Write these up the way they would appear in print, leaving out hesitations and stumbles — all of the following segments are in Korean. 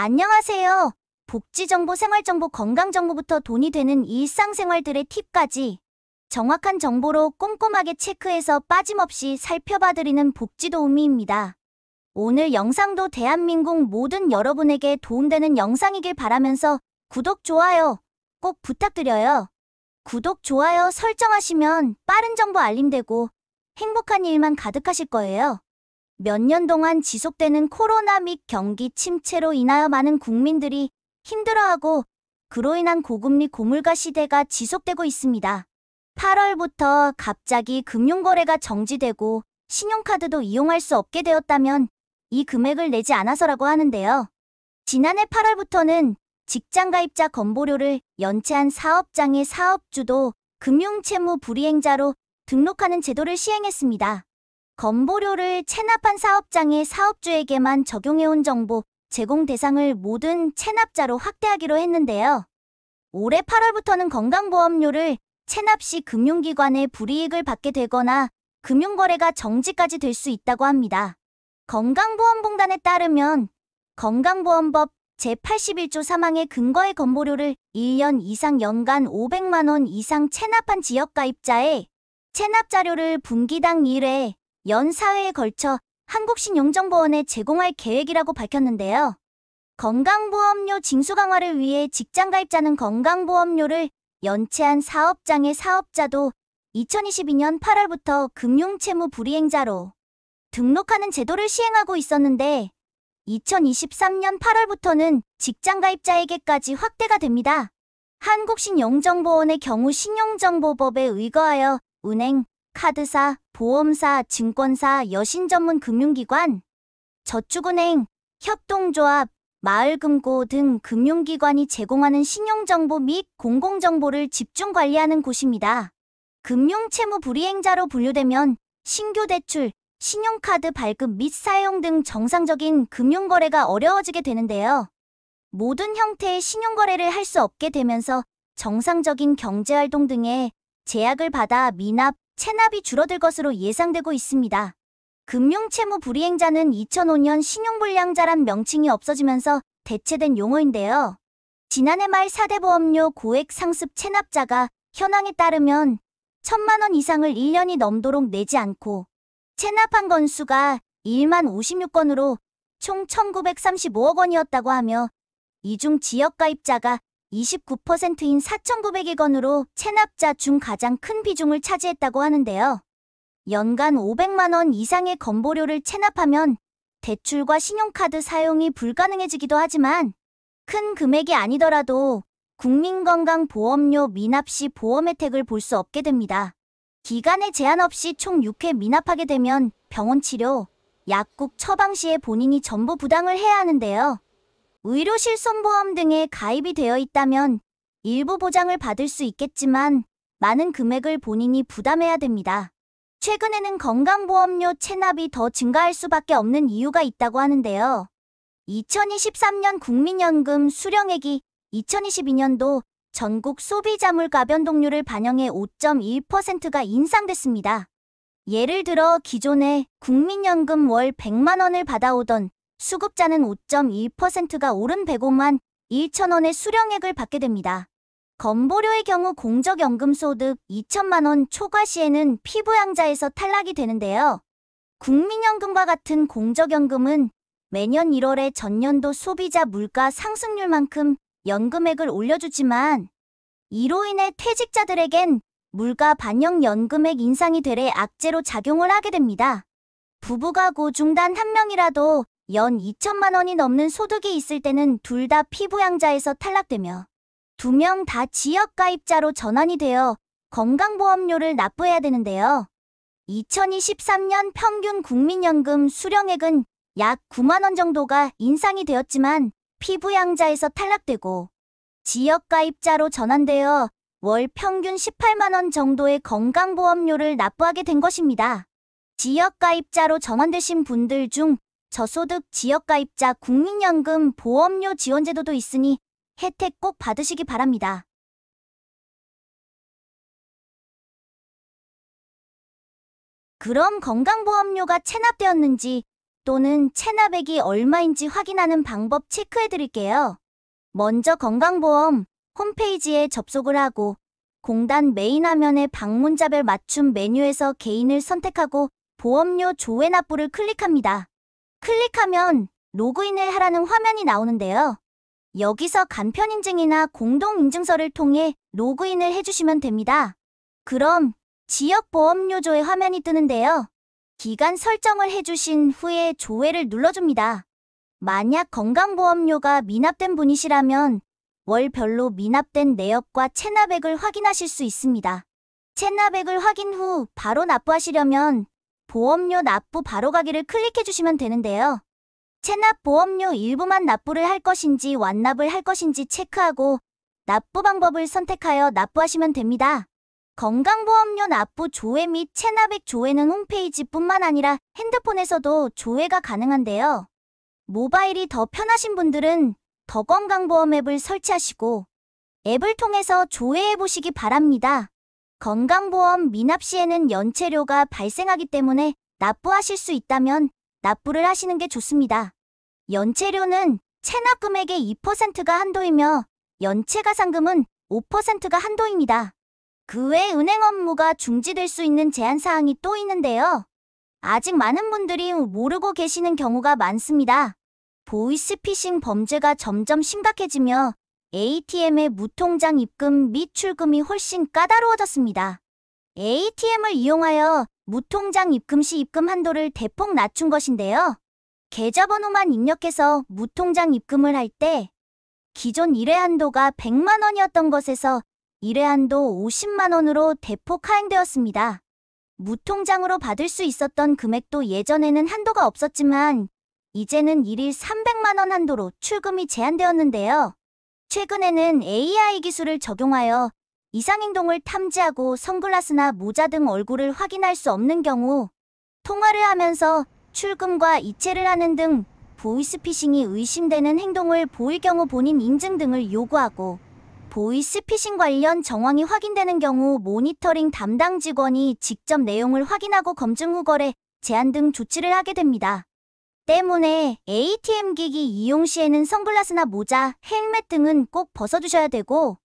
안녕하세요. 복지정보, 생활정보, 건강정보부터 돈이 되는 일상생활들의 팁까지 정확한 정보로 꼼꼼하게 체크해서 빠짐없이 살펴봐드리는 복지도우미입니다. 오늘 영상도 대한민국 모든 여러분에게 도움되는 영상이길 바라면서 구독, 좋아요 꼭 부탁드려요. 구독, 좋아요 설정하시면 빠른 정보 알림되고 행복한 일만 가득하실 거예요. 몇 년 동안 지속되는 코로나 및 경기 침체로 인하여 많은 국민들이 힘들어하고 그로 인한 고금리 고물가 시대가 지속되고 있습니다. 8월부터 갑자기 금융거래가 정지되고 신용카드도 이용할 수 없게 되었다면 이 금액을 내지 않아서라고 하는데요. 지난해 8월부터는 직장가입자 건보료를 연체한 사업장의 사업주도 금융채무불이행자로 등록하는 제도를 시행했습니다. 건보료를 체납한 사업장의 사업주에게만 적용해온 정보 제공 대상을 모든 체납자로 확대하기로 했는데요. 올해 8월부터는 건강보험료를 체납 시 금융기관의 불이익을 받게 되거나 금융거래가 정지까지 될 수 있다고 합니다. 건강보험공단에 따르면 건강보험법 제81조 3항의 근거의 건보료를 1년 이상 연간 500만 원 이상 체납한 지역가입자의 체납자료를 분기당 1회 연 4회에 걸쳐 한국신용정보원에 제공할 계획이라고 밝혔는데요. 건강보험료 징수 강화를 위해 직장가입자는 건강보험료를 연체한 사업장의 사업자도 2022년 8월부터 금융채무불이행자로 등록하는 제도를 시행하고 있었는데 2023년 8월부터는 직장가입자에게까지 확대가 됩니다. 한국신용정보원의 경우 신용정보법에 의거하여 은행, 카드사, 보험사, 증권사, 여신전문 금융기관, 저축은행, 협동조합, 마을금고 등 금융기관이 제공하는 신용정보 및 공공정보를 집중 관리하는 곳입니다. 금융채무불이행자로 분류되면 신규 대출, 신용카드 발급 및 사용 등 정상적인 금융거래가 어려워지게 되는데요. 모든 형태의 신용거래를 할 수 없게 되면서 정상적인 경제활동 등에 제약을 받아 미납, 체납이 줄어들 것으로 예상되고 있습니다. 금융채무불이행자는 2005년 신용불량자란 명칭이 없어지면서 대체된 용어인데요. 지난해 말 4대 보험료 고액 상습 체납자가 현황에 따르면 1,000만 원 이상을 1년이 넘도록 내지 않고 체납한 건수가 1만 56건으로 총 1,935억 원이었다고 하며 이 중 지역가입자가 29%인 4,900억 원으로 체납자 중 가장 큰 비중을 차지했다고 하는데요. 연간 500만 원 이상의 건보료를 체납하면 대출과 신용카드 사용이 불가능해지기도 하지만 큰 금액이 아니더라도 국민건강보험료 미납 시 보험 혜택을 볼 수 없게 됩니다. 기간에 제한 없이 총 6회 미납하게 되면 병원 치료, 약국 처방 시에 본인이 전부 부담을 해야 하는데요. 의료실손보험 등에 가입이 되어 있다면 일부 보장을 받을 수 있겠지만 많은 금액을 본인이 부담해야 됩니다. 최근에는 건강보험료 체납이 더 증가할 수밖에 없는 이유가 있다고 하는데요. 2023년 국민연금 수령액이 2022년도 전국 소비자 물가 변동률을 반영해 5.1%가 인상됐습니다. 예를 들어 기존에 국민연금 월 100만 원을 받아오던 수급자는 5.1%가 오른 105만 1천 원의 수령액을 받게 됩니다. 건보료의 경우 공적연금소득 2천만 원 초과 시에는 피부양자에서 탈락이 되는데요. 국민연금과 같은 공적연금은 매년 1월에 전년도 소비자 물가 상승률만큼 연금액을 올려주지만 이로 인해 퇴직자들에겐 물가 반영 연금액 인상이 되레 악재로 작용을 하게 됩니다. 부부가구 중 단 한 명이라도 연 2천만 원이 넘는 소득이 있을 때는 둘 다 피부양자에서 탈락되며 2명 다 지역가입자로 전환이 되어 건강보험료를 납부해야 되는데요. 2023년 평균 국민연금 수령액은 약 9만 원 정도가 인상이 되었지만 피부양자에서 탈락되고 지역가입자로 전환되어 월 평균 18만 원 정도의 건강보험료를 납부하게 된 것입니다. 지역가입자로 전환되신 분들 중 저소득 지역가입자 국민연금 보험료 지원제도도 있으니 혜택 꼭 받으시기 바랍니다. 그럼 건강보험료가 체납되었는지 또는 체납액이 얼마인지 확인하는 방법 체크해 드릴게요. 먼저 건강보험 홈페이지에 접속을 하고 공단 메인 화면의 방문자별 맞춤 메뉴에서 개인을 선택하고 보험료 조회 납부를 클릭합니다. 클릭하면 로그인을 하라는 화면이 나오는데요. 여기서 간편인증이나 공동인증서를 통해 로그인을 해주시면 됩니다. 그럼 지역보험료 조회 화면이 뜨는데요. 기간 설정을 해주신 후에 조회를 눌러줍니다. 만약 건강보험료가 미납된 분이시라면 월별로 미납된 내역과 체납액을 확인하실 수 있습니다. 체납액을 확인 후 바로 납부하시려면 보험료 납부 바로가기를 클릭해주시면 되는데요. 체납 보험료 일부만 납부를 할 것인지 완납을 할 것인지 체크하고 납부 방법을 선택하여 납부하시면 됩니다. 건강보험료 납부 조회 및 체납액 조회는 홈페이지뿐만 아니라 핸드폰에서도 조회가 가능한데요. 모바일이 더 편하신 분들은 더 건강보험 앱을 설치하시고 앱을 통해서 조회해 보시기 바랍니다. 건강보험 미납 시에는 연체료가 발생하기 때문에 납부하실 수 있다면 납부를 하시는 게 좋습니다. 연체료는 체납 금액의 2%가 한도이며 연체가상금은 5%가 한도입니다. 그 외 은행 업무가 중지될 수 있는 제한사항이 또 있는데요. 아직 많은 분들이 모르고 계시는 경우가 많습니다. 보이스피싱 범죄가 점점 심각해지며 ATM의 무통장 입금 및 출금이 훨씬 까다로워졌습니다. ATM을 이용하여 무통장 입금 시 입금 한도를 대폭 낮춘 것인데요. 계좌번호만 입력해서 무통장 입금을 할 때 기존 1회 한도가 100만 원이었던 것에서 1회 한도 50만 원으로 대폭 하향되었습니다. 무통장으로 받을 수 있었던 금액도 예전에는 한도가 없었지만 이제는 1일 300만 원 한도로 출금이 제한되었는데요. 최근에는 AI 기술을 적용하여 이상행동을 탐지하고 선글라스나 모자 등 얼굴을 확인할 수 없는 경우 통화를 하면서 출금과 이체를 하는 등 보이스피싱이 의심되는 행동을 보일 경우 본인 인증 등을 요구하고 보이스피싱 관련 정황이 확인되는 경우 모니터링 담당 직원이 직접 내용을 확인하고 검증 후 거래, 제한 등 조치를 하게 됩니다. 때문에 ATM 기기 이용 시에는 선글라스나 모자, 헬멧 등은 꼭 벗어두셔야 되고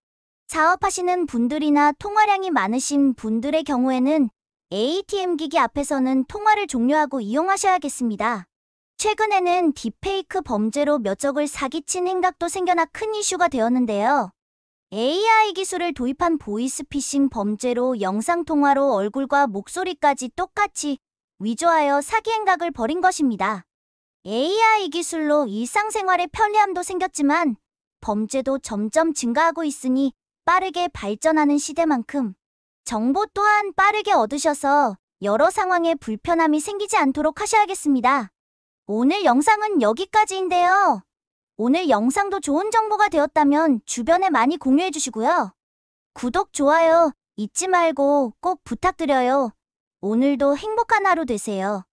사업하시는 분들이나 통화량이 많으신 분들의 경우에는 ATM 기기 앞에서는 통화를 종료하고 이용하셔야겠습니다. 최근에는 딥페이크 범죄로 몇 억을 사기친 행각도 생겨나 큰 이슈가 되었는데요. AI 기술을 도입한 보이스피싱 범죄로 영상통화로 얼굴과 목소리까지 똑같이 위조하여 사기 행각을 벌인 것입니다. AI 기술로 일상생활에 편리함도 생겼지만 범죄도 점점 증가하고 있으니 빠르게 발전하는 시대만큼 정보 또한 빠르게 얻으셔서 여러 상황에 불편함이 생기지 않도록 하셔야겠습니다. 오늘 영상은 여기까지인데요. 오늘 영상도 좋은 정보가 되었다면 주변에 많이 공유해 주시고요. 구독, 좋아요 잊지 말고 꼭 부탁드려요. 오늘도 행복한 하루 되세요.